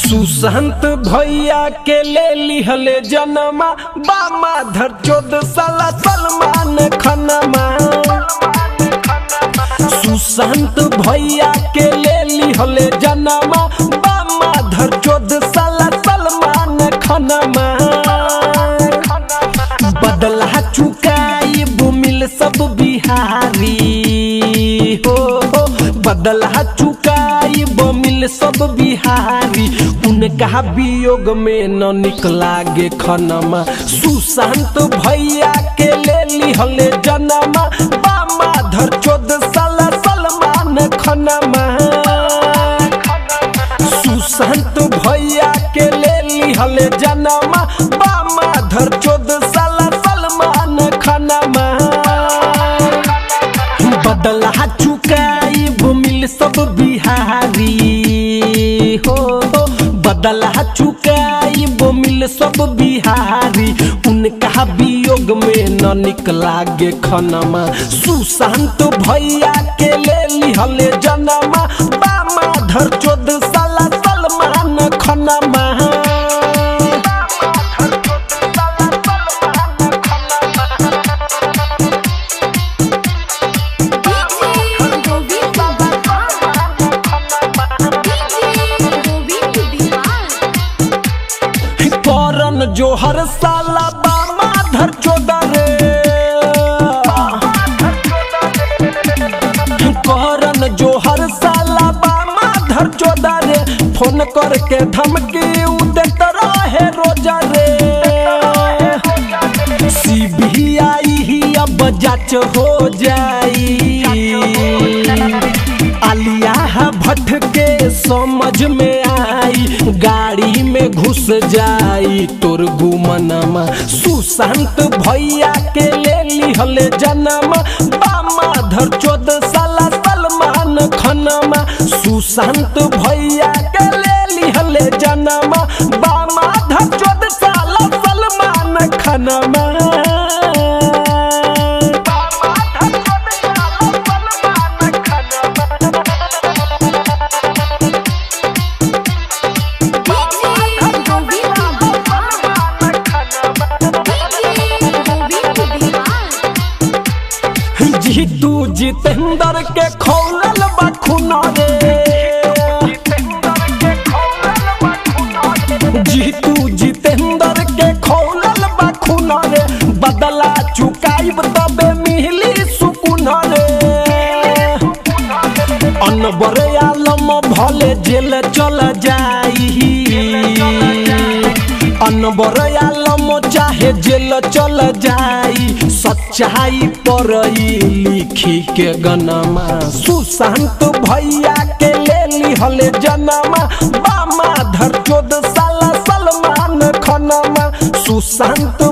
सुशांत भैया के ले लिहले जनमा बामा धर 14 साला सलमान खनमा। सुशांत भैया के ले लिहले जनमा बामा धर 14 साला सलमान खनमा। बदला चुकाई बुमिल सब बिहारी हो, बदला चुकाई बुमिल सब बिहारी। उनका वियोग में न निकला गे खनमा। सुशांत भैया के ले लिहले जनमा बामा धर 14 साला सलमान खनमा। सुशांत भैया के ले लिहले जनमा बामा धर 14 साला सलमान खनमा। बदला चुकाई बुमिल सब बिहारी हो, बदला चुकाई बुमिल सब बिहारी। उनका वियोग में न निकला गे खनमा। सुशांत भैया के ले लिहले जनमा बामा धर 14 साला सलमान खनमा। जो हर साला बामा धर 14 रे, करन जो हर साला बामा धर 14 रे। फोन करके धमकी देत रहे रोजा रे। सीबीआई ही अब जांच हो जाई। आलिया भट्ट के समझ में आई, गाड़ी में घुस जाई तोर गुमनमा। सुशांत भैया के ले लिहले जनमा बामा धर 14 साला सलमान खनमा। सुशांत भैया के ले लिहले जनमा बामा धर 14 साला सलमान खनमा। जीतू जितेंद्र के खौलल बा खून रे। जीतू जितेंद्र के खौलल बा खून रे। बदला चुकाइब तबे मिली सुकून रे। अनवर आलम भले जेल चल जाई। अनवर आलम चाहे जेल चल जाई। सच्चाई पर लिखी के गनमा। सुशांत भैया के ले लिहले जनमा बामा धर 14 साला सलमान खनमा। सुशांत